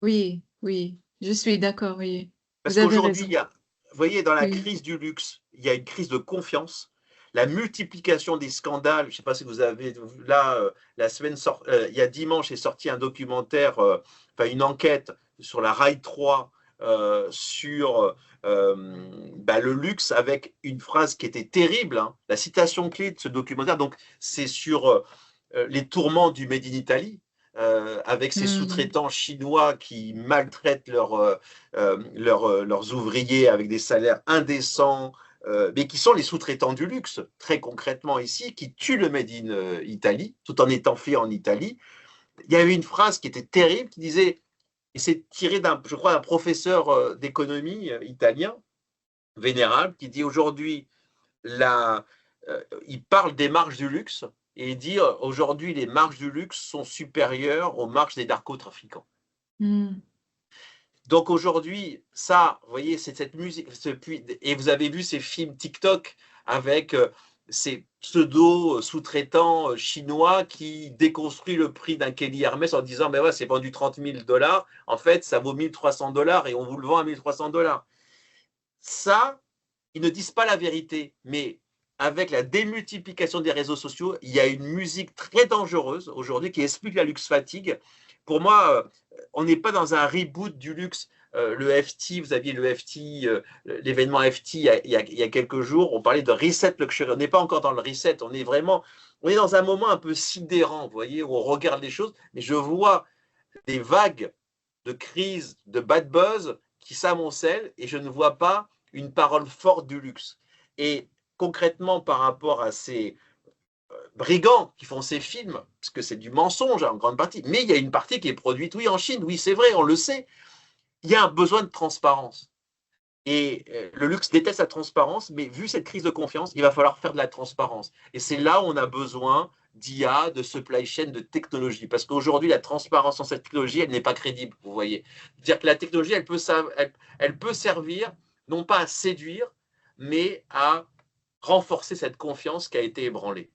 Oui, oui, je suis d'accord, oui. Parce Vous avez qu'aujourd'hui, raison. vous voyez, dans la Oui. crise du luxe, il y a une crise de confiance. La multiplication des scandales, je ne sais pas si vous avez, là, il y a dimanche est sorti un documentaire, enfin une enquête sur la Rail 3, sur le luxe avec une phrase qui était terrible, hein. La citation clé de ce documentaire, donc c'est sur les tourments du Made in Italy, avec ces Hmm. sous-traitants chinois qui maltraitent leurs ouvriers avec des salaires indécents, mais qui sont les sous-traitants du luxe, très concrètement ici, qui tuent le Made in Italy, tout en étant fait en Italie. Il y avait une phrase qui était terrible, qui disait, et c'est tiré je crois, d'un professeur d'économie italien, vénérable, qui dit aujourd'hui, il parle des marges du luxe, et il dit aujourd'hui, les marges du luxe sont supérieures aux marges des narcotrafiquants. Hmm. Donc aujourd'hui, ça, vous voyez, c'est cette musique. Et vous avez vu ces films TikTok avec ces pseudo-sous-traitants chinois qui déconstruisent le prix d'un Kelly Hermès en disant, mais ouais, c'est vendu 30 000 dollars, en fait, ça vaut 1 300 $ et on vous le vend à 1 300 $. Ça, ils ne disent pas la vérité, mais avec la démultiplication des réseaux sociaux, il y a une musique très dangereuse aujourd'hui qui explique la luxe fatigue. Pour moi, on n'est pas dans un reboot du luxe. Le FT, vous aviez le FT, l'événement FT il y a quelques jours, on parlait de reset luxury. On n'est pas encore dans le reset, on est dans un moment un peu sidérant, vous voyez, où on regarde les choses, mais je vois des vagues de crise, de bad buzz qui s'amoncellent et je ne vois pas une parole forte du luxe. Et concrètement, par rapport à ces brigands qui font ces films, parce que c'est du mensonge en grande partie, mais il y a une partie qui est produite, oui, en Chine, oui, c'est vrai, on le sait, il y a un besoin de transparence. Et le luxe déteste la transparence, mais vu cette crise de confiance, il va falloir faire de la transparence. Et c'est là où on a besoin d'IA, de supply chain, de technologie. Parce qu'aujourd'hui, la transparence dans cette technologie, elle n'est pas crédible, vous voyez. C'est-à-dire que la technologie, elle peut servir non pas à séduire, mais à renforcer cette confiance qui a été ébranlée.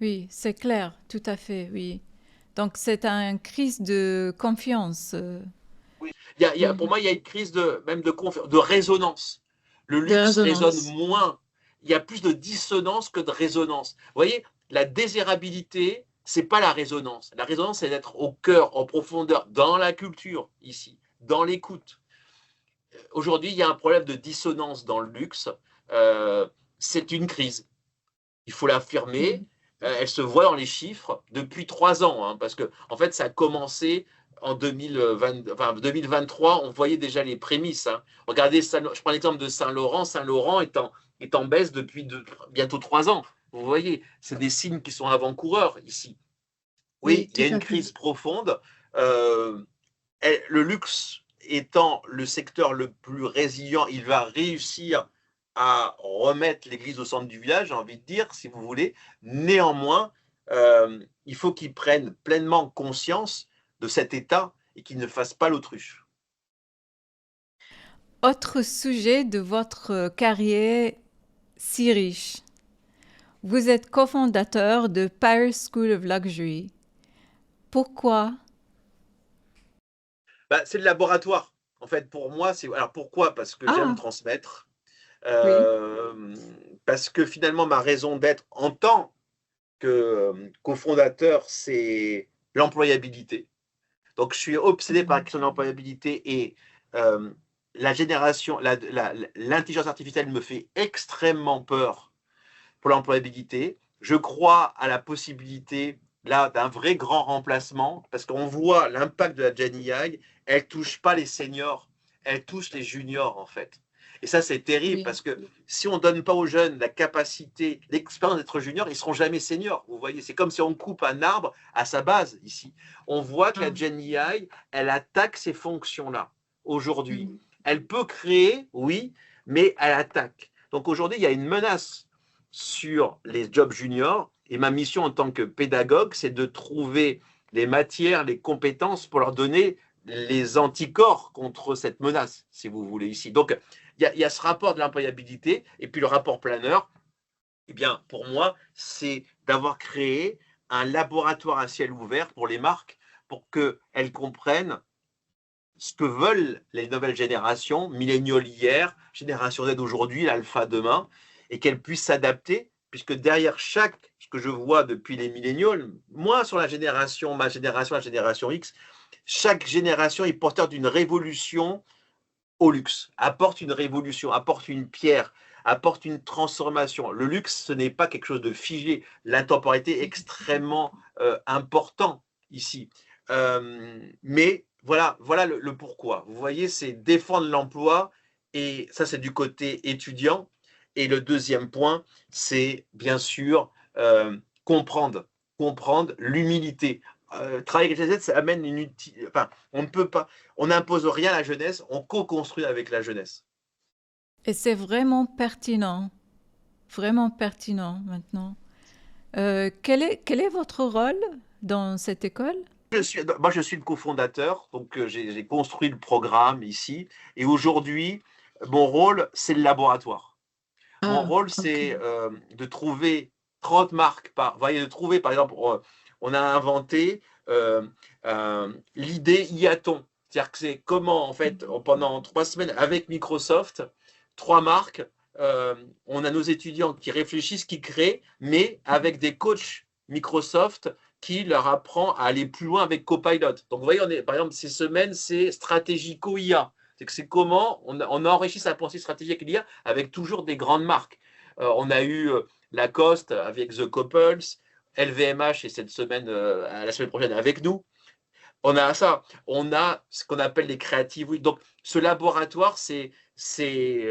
Oui, c'est clair, tout à fait, oui. Donc c'est un crise de confiance. Pour Mhm. moi, il y a une crise même de résonance. Le De luxe résonne résonance. moins. Il y a plus de dissonance que de résonance. Vous voyez, la désirabilité, c'est pas la résonance. La résonance, c'est d'être au cœur, en profondeur, dans la culture, ici, dans l'écoute. Aujourd'hui, il y a un problème de dissonance dans le luxe. Euh, c'est une crise. Il faut l'affirmer. Mhm. Elle se voit dans les chiffres depuis 3 ans, hein, parce que en fait, ça a commencé en 2023. On voyait déjà les prémices, hein. Regardez, je prends l'exemple de Saint-Laurent. Saint-Laurent est en baisse depuis bientôt 3 ans. Vous voyez, c'est des signes qui sont avant-coureurs ici. Oui, Oui, il y tout a une à fait. crise profonde. Euh, le luxe étant le secteur le plus résilient, il va réussir à remettre l'église au centre du village, j'ai envie de dire, si vous voulez. Néanmoins, il faut qu'ils prennent pleinement conscience de cet état et qu'ils ne fassent pas l'autruche. Autre sujet de votre carrière si riche. Vous êtes cofondateur de Paris School of Luxury. Pourquoi? C'est le laboratoire. En fait, pour moi, alors pourquoi? Parce que j'aime Ah, transmettre. oui. Euh, Parce que finalement, ma raison d'être en tant que cofondateur, c'est l'employabilité. Donc, je suis obsédé par la Mhm. question de l'employabilité et euh, l'intelligence artificielle me fait extrêmement peur pour l'employabilité. Je crois à la possibilité là d'un vrai grand remplacement parce qu'on voit l'impact de la Gen AI. Elle touche pas les seniors, elle touche les juniors en fait. Et ça, c'est terrible Oui. parce que si on ne donne pas aux jeunes la capacité, l'expérience d'être junior, ils ne seront jamais seniors. Vous voyez, c'est comme si on coupe un arbre à sa base ici. On voit que la Ah. Gen AI, elle attaque ces fonctions-là aujourd'hui. Mhm. Elle peut créer, oui, mais elle attaque. Donc aujourd'hui, il y a une menace sur les jobs juniors. Et ma mission en tant que pédagogue, c'est de trouver les matières, les compétences pour leur donner les anticorps contre cette menace, si vous voulez, ici. Donc, il y a ce rapport de l'employabilité et puis le rapport planeur. Eh bien, pour moi, c'est d'avoir créé un laboratoire à ciel ouvert pour les marques pour qu'elles comprennent ce que veulent les nouvelles générations, milléniaux hier, génération Z aujourd'hui, l'alpha demain, et qu'elles puissent s'adapter, puisque derrière ce que je vois depuis les milléniaux, moi sur la génération, ma génération, la génération X, chaque génération est porteur d'une révolution au luxe, apporte une révolution, apporte une pierre, apporte une transformation. Le luxe, ce n'est pas quelque chose de figé. L'intemporalité est extrêmement important ici. Mais voilà le pourquoi. Vous voyez, c'est défendre l'emploi, et ça, c'est du côté étudiant. Et le deuxième point, c'est bien sûr comprendre l'humilité. Travailler avec la jeunesse, ça amène une utilité. Enfin, on ne peut pas, on n'impose rien à la jeunesse, on co-construit avec la jeunesse. Et c'est vraiment pertinent maintenant. Quel est votre rôle dans cette école? Moi, je suis le cofondateur, donc j'ai construit le programme ici. Et aujourd'hui, mon rôle, c'est le laboratoire. Mon Ah, rôle, ok. c'est de trouver 30 marques. Vous voyez, de trouver, par exemple, on a inventé l'idée Iaton. C'est-à-dire que c'est comment, en fait, pendant 3 semaines, avec Microsoft, 3 marques, on a nos étudiants qui réfléchissent, qui créent, mais avec des coachs Microsoft qui leur apprend à aller plus loin avec Copilot. Donc, vous voyez, par exemple, ces semaines, c'est stratégico IA. C'est comment on enrichit sa pensée stratégique avec l'IA avec toujours des grandes marques. On a eu Lacoste avec The Couples, LVMH et cette semaine, la semaine prochaine avec nous. On a ça, on a ce qu'on appelle les Creative Week. Donc, ce laboratoire, c'est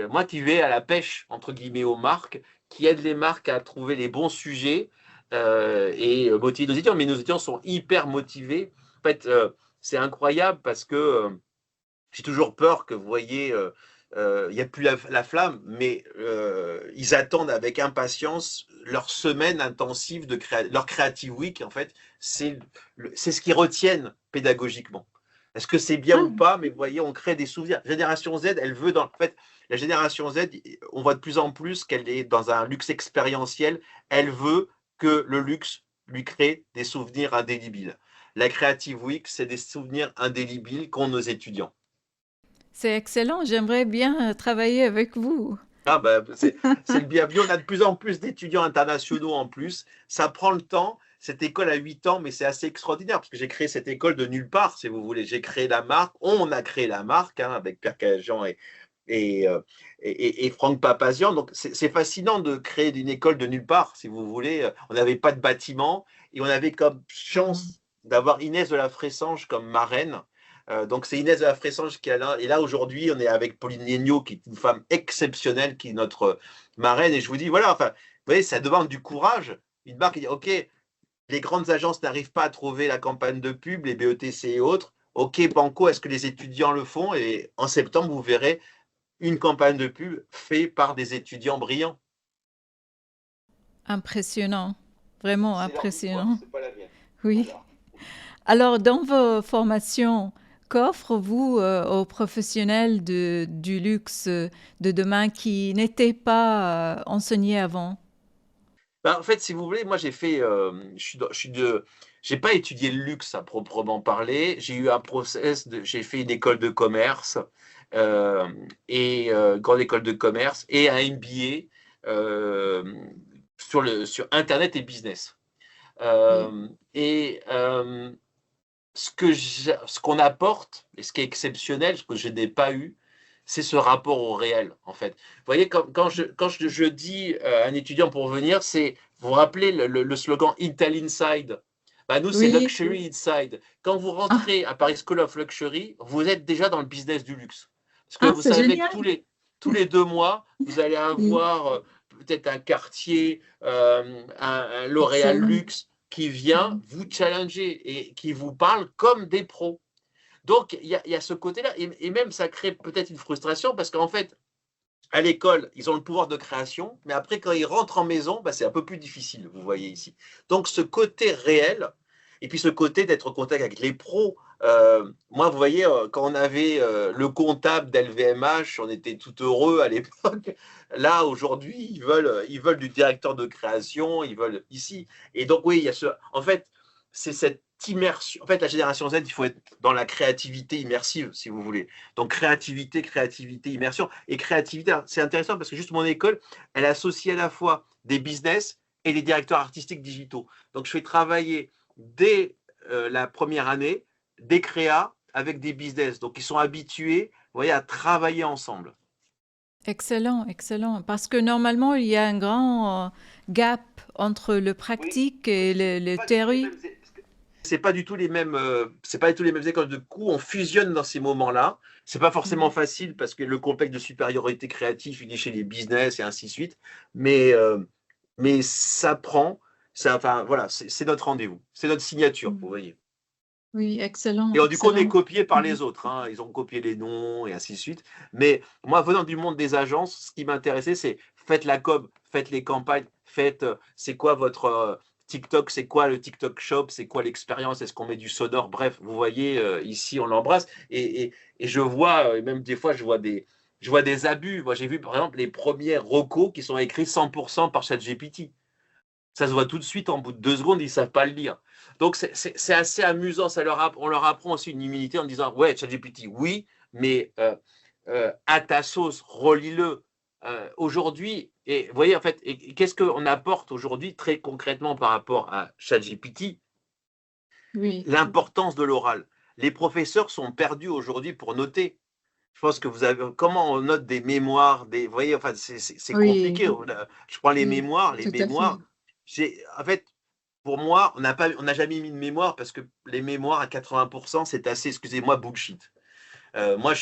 moi qui vais à la pêche, entre guillemets, aux marques, qui aide les marques à trouver les bons sujets et motiver nos étudiants. Mais nos étudiants sont hyper motivés. En fait, c'est incroyable parce que j'ai toujours peur que, vous voyez, il n'y a plus la flamme, mais ils attendent avec impatience leur semaine intensive leur Creative Week. En fait, c'est ce qu'ils retiennent pédagogiquement. Est-ce que c'est bien ou pas? Mais vous voyez, on crée des souvenirs. Génération Z, elle veut en fait, la génération Z, on voit de plus en plus qu'elle est dans un luxe expérientiel. Elle veut que le luxe lui crée des souvenirs indélébiles. La Creative Week, c'est des souvenirs indélébiles qu'ont nos étudiants. C'est excellent, j'aimerais bien travailler avec vous. Ah bah, c'est le bienvenu. On a de plus en plus d'étudiants internationaux en plus. Ça prend le temps. Cette école a 8 ans, mais c'est assez extraordinaire parce que j'ai créé cette école de nulle part, si vous voulez. J'ai créé la marque. On a créé la marque avec Pierre Cajan et, et Franck Papazian. Donc, c'est fascinant de créer une école de nulle part, si vous voulez. On n'avait pas de bâtiment et on avait comme chance d'avoir Inès de la Fressange comme marraine. Donc, c'est Inès de la Fressange qui est là. Et là, aujourd'hui, on est avec Pauline Léniaud, qui est une femme exceptionnelle, qui est notre marraine. Et je vous dis, voilà, enfin, vous voyez, ça demande du courage. Une marque qui dit, OK, les grandes agences n'arrivent pas à trouver la campagne de pub, les BETC et autres. OK, Banco, est-ce que les étudiants le font? Et en septembre, vous verrez une campagne de pub faite par des étudiants brillants. Impressionnant, vraiment C'est leur histoire, impressionnant. c'est pas la mienne. Oui. Voilà. Alors, dans vos formations, qu'offrez-vous aux professionnels du luxe de demain qui n'étaient pas enseignés avant? Ben, en fait, si vous voulez, moi j'ai fait, j'ai pas étudié le luxe à proprement parler. J'ai eu un process, j'ai fait une école de commerce euh, et grande école de commerce et un MBA sur Internet et business. Et ce qu'on apporte et ce qui est exceptionnel, ce que je n'ai pas eu, c'est ce rapport au réel, en fait. Vous voyez, quand je dis à un étudiant pour venir, vous vous rappelez le slogan Intel Inside? Bah, nous, c'est Oui. Luxury Inside. Quand vous Ah, rentrez à Paris School of Luxury, vous êtes déjà dans le business du luxe. Parce que ah, vous c'est savez que génial. tous les 2 mois, vous allez Oui, avoir peut-être un Cartier, un L'Oréal excellent. Luxe qui vient vous challenger et qui vous parle comme des pros. Donc, il y a ce côté-là. Et même, ça crée peut-être une frustration parce qu'en fait, à l'école, ils ont le pouvoir de création, mais après, quand ils rentrent en maison, bah, c'est un peu plus difficile, vous voyez ici. Donc, ce côté réel, et puis ce côté d'être en contact avec les pros. Moi, vous voyez, quand on avait le comptable d'LVMH, on était tout heureux à l'époque. Là, aujourd'hui, ils veulent du directeur de création, ils veulent ici. Et donc, oui, il y a en fait, c'est cette immersion. En fait, la génération Z, il faut être dans la créativité immersive, si vous voulez. Donc, créativité, immersion. Et créativité, c'est intéressant parce que juste mon école, elle associe à la fois des business et les directeurs artistiques digitaux. Donc, je fais travailler dès la première année des créas avec des business. Donc, ils sont habitués voyez, à travailler ensemble. Excellent, excellent. Parce que normalement, il y a un grand gap entre le Oui, pratique et le pas du tout les théorie. mêmes. C'est pas du tout les mêmes. C'est pas du tout les mêmes écoles de coup. On fusionne dans ces moments-là. C'est pas forcément Mhm. facile parce que le complexe de supériorité créative, il est chez les business et ainsi de suite. Mais mais ça prend. Ça, enfin voilà, c'est notre rendez-vous, c'est notre signature, vous Mhm. voyez. Oui, excellent, Et du coup, on est excellent. copié par Mhm. les autres, hein. Ils ont copié les noms et ainsi de suite. Mais moi, venant du monde des agences, ce qui m'intéressait, c'est faites la com, faites les campagnes, faites c'est quoi votre TikTok, c'est quoi le TikTok Shop, c'est quoi l'expérience, est-ce qu'on met du sonore, bref, vous voyez, ici, on l'embrasse. Et je vois, même des fois, je vois des abus. Moi, j'ai vu, par exemple, les premiers recos qui sont écrits 100% par ChatGPT. Ça se voit tout de suite, en bout de 2 secondes, ils ne savent pas le lire. Donc, c'est assez amusant. On leur apprend aussi une humilité en disant, ouais, ChatGPT, oui, mais à ta sauce, relis-le. Aujourd'hui, et vous voyez, en fait, qu'est-ce qu'on apporte aujourd'hui très concrètement par rapport à ChatGPT? Oui, L'importance de l'oral. Les professeurs sont perdus aujourd'hui pour noter. Je pense que vous avez comment on note des mémoires, vous voyez, enfin, c'est oui, compliqué. Je prends oui, les tout à fait. mémoires. En fait, pour moi, on n'a jamais mis de mémoire parce que les mémoires à 80%, c'est assez, excusez-moi, bullshit. Moi,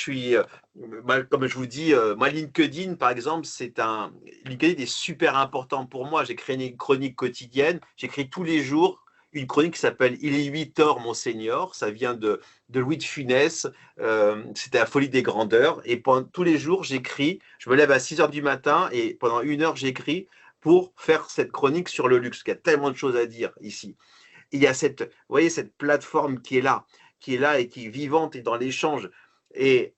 comme je vous dis, moi, LinkedIn, par exemple, LinkedIn est super important pour moi. J'ai créé une chronique quotidienne. J'écris tous les jours une chronique qui s'appelle Il est 8 heures, mon seigneur. Ça vient de Louis de Funès. C'était la folie des grandeurs. Et pendant tous les jours, j'écris. Je me lève à 6 heures du matin et pendant 1 heure, j'écris pour faire cette chronique sur le luxe. Il y a tellement de choses à dire ici. Il y a vous voyez, cette plateforme qui est là et qui est vivante et dans l'échange. Et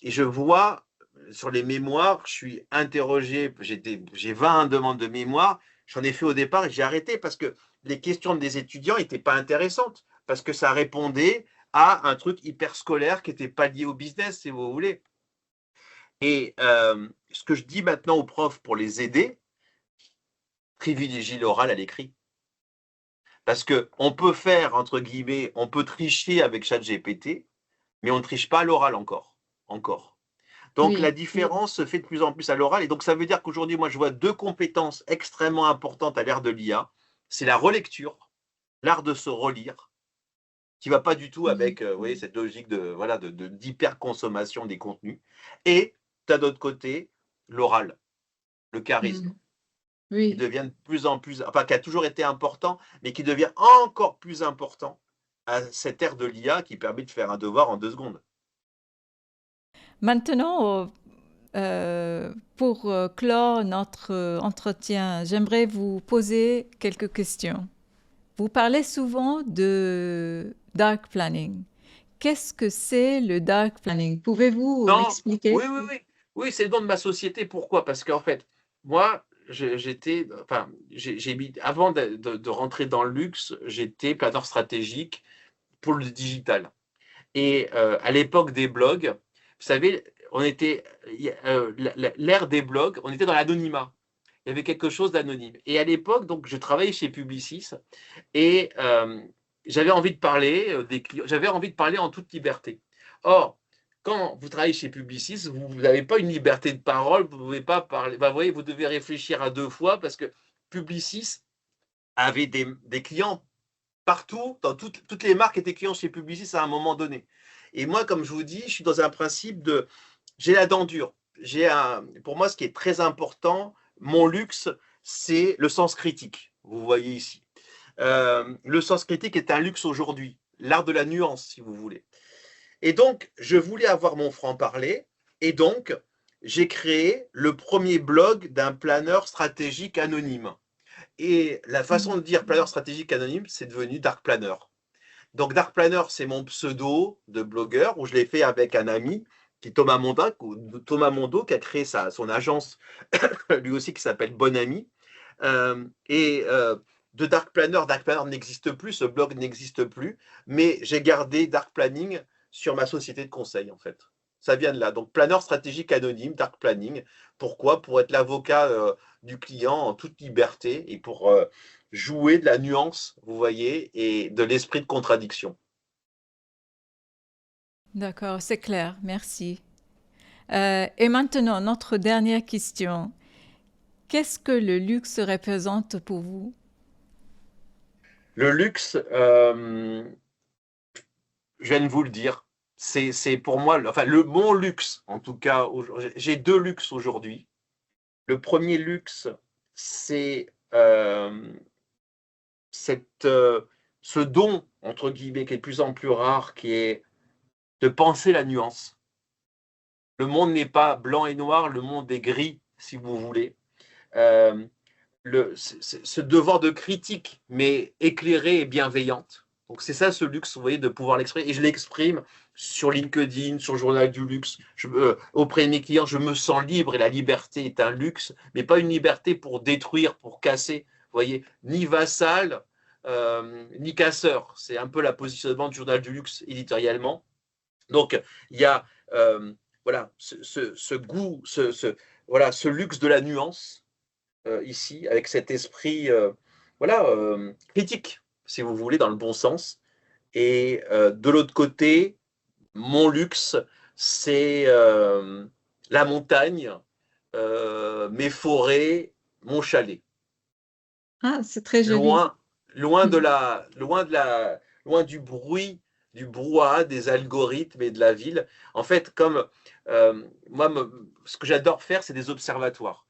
je vois sur les mémoires, je suis interrogé, j'ai 20 demandes de mémoire, j'en ai fait au départ et j'ai arrêté parce que les questions des étudiants n'étaient pas intéressantes, parce que ça répondait à un truc hyper scolaire qui n'était pas lié au business, si vous voulez. Et ce que je dis maintenant aux profs pour les aider, privilégie l'oral à l'écrit. Parce que on peut faire, entre guillemets, on peut tricher avec ChatGPT, mais on ne triche pas à l'oral encore. Encore. Donc la Oui, différence se fait de plus en plus à l'oral. Et donc ça veut dire qu'aujourd'hui, moi, je vois deux compétences extrêmement importantes à l'ère de l'IA. C'est la relecture, l'art de se relire, qui ne va pas du tout oui, avec vous voyez, cette logique voilà, d'hyperconsommation des contenus. Et d'un autre côté, l'oral, le charisme, mhm, qui oui. devient de plus en plus, enfin qui a toujours été important, mais qui devient encore plus important à cette ère de l'IA qui permet de faire un devoir en 2 secondes. Maintenant, pour clore notre entretien, j'aimerais vous poser quelques questions. Vous parlez souvent de dark planning. Qu'est-ce que c'est le dark planning? Pouvez-vous Non, m'expliquer? oui, oui, oui. Oui, c'est le don de ma société. Pourquoi? Parce qu'en fait, moi, enfin, avant de rentrer dans le luxe, j'étais planeur stratégique pour le digital. Et à l'époque des blogs, vous savez, l'ère des blogs, on était dans l'anonymat. Il y avait quelque chose d'anonyme. Et à l'époque, donc, je travaillais chez Publicis et j'avais envie de parler des clients, j'avais envie de parler en toute liberté. Or, quand vous travaillez chez Publicis, vous n'avez pas une liberté de parole, vous ne pouvez pas parler. Bah, vous voyez, vous devez réfléchir à 2 fois parce que Publicis avait des clients partout, dans toutes les marques étaient clients chez Publicis à un moment donné. Et moi, comme je vous dis, je suis dans un principe j'ai la dent dure. Pour moi, ce qui est très important, mon luxe, c'est le sens critique. Vous voyez ici. Le sens critique est un luxe aujourd'hui, l'art de la nuance, si vous voulez. Et donc, je voulais avoir mon franc-parler, et donc, j'ai créé le premier blog d'un planeur stratégique anonyme. Et la façon de dire planeur stratégique anonyme, c'est devenu Dark Planner. Donc Dark Planner, c'est mon pseudo de blogueur où je l'ai fait avec un ami qui est Thomas Mondo, qui a créé son agence, lui aussi qui s'appelle Bon Ami. Et de Dark Planner n'existe plus, ce blog n'existe plus, mais j'ai gardé Dark Planning sur ma société de conseil en fait. Ça vient de là. Donc planeur stratégique anonyme, Dark Planning. Pourquoi? Pour être l'avocat du client en toute liberté et pour jouer de la nuance, vous voyez, et de l'esprit de contradiction. D'accord, c'est clair, merci. Et maintenant, notre dernière question. Qu'est-ce que le luxe représente pour vous? Le luxe, je viens de vous le dire, c'est pour moi, enfin, mon luxe, en tout cas, j'ai deux luxes aujourd'hui. Le premier luxe, c'est ce don, entre guillemets, qui est de plus en plus rare, qui est de penser la nuance. Le monde n'est pas blanc et noir, le monde est gris, si vous voulez. Ce devoir de critique, mais éclairée et bienveillante. Donc c'est ça ce luxe, vous voyez, de pouvoir l'exprimer. Et je l'exprime sur LinkedIn, sur le Journal du Luxe, auprès de mes clients, je me sens libre et la liberté est un luxe, mais pas une liberté pour détruire, pour casser. Vous voyez, ni vassal, ni casseur. C'est un peu la positionnement du Journal du Luxe éditorialement. Donc il y a voilà, ce goût, voilà, ce luxe de la nuance ici, avec cet esprit voilà, critique, si vous voulez, dans le bon sens. Et de l'autre côté, mon luxe, c'est la montagne, mes forêts, mon chalet. Ah, c'est très joli. Loin, loin du bruit, du brouhaha, des algorithmes et de la ville. En fait, comme moi, ce que j'adore faire, c'est des observatoires.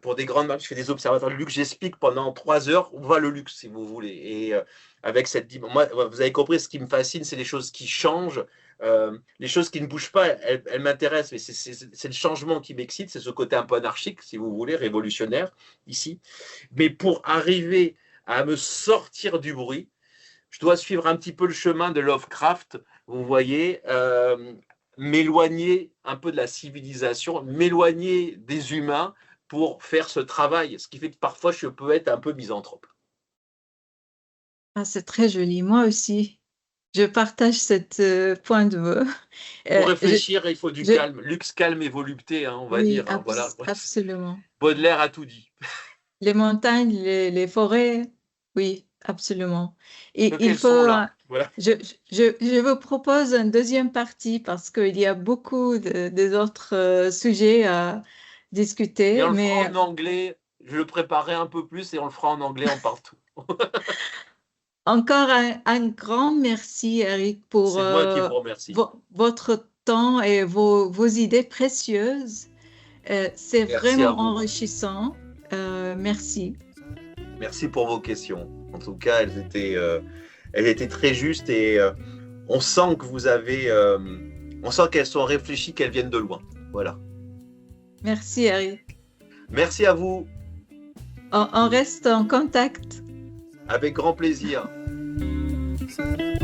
Pour des grandes marques, je fais des observatoires de luxe. J'explique pendant 3 heures où va le luxe, si vous voulez. Et avec moi, vous avez compris, ce qui me fascine, c'est les choses qui changent. Les choses qui ne bougent pas, elles m'intéressent, mais c'est le changement qui m'excite. C'est ce côté un peu anarchique, si vous voulez, révolutionnaire, ici. Mais pour arriver à me sortir du bruit, je dois suivre un petit peu le chemin de Lovecraft, vous voyez, m'éloigner un peu de la civilisation, m'éloigner des humains pour faire ce travail, ce qui fait que parfois je peux être un peu misanthrope. Ah, c'est très joli. Moi aussi, je partage ce point de vue. Pour Euh, je, réfléchir, il faut du je- calme. Luxe, calme et volupté, hein, on va oui, dire. Hein, voilà. absolument. Baudelaire a tout dit. Les montagnes, les forêts, oui, absolument. Et Donc il elles faut, sont là. Voilà. je vous propose une deuxième partie parce qu'il y a beaucoup des autres sujets à Mais discuter, on le fera mais en anglais. Je le préparerai un peu plus et on le fera en anglais en partout. encore un grand merci, Eric, pour C'est moi qui vous remercie. votre temps et vos idées précieuses. C'est Merci à vraiment vous. enrichissant. Merci. Merci pour vos questions. En tout cas, elles étaient très justes et on sent que vous avez, on sent qu'elles sont réfléchies, qu'elles viennent de loin. Voilà. Merci, Eric. Merci à vous. On reste en contact. Avec grand plaisir. Salut.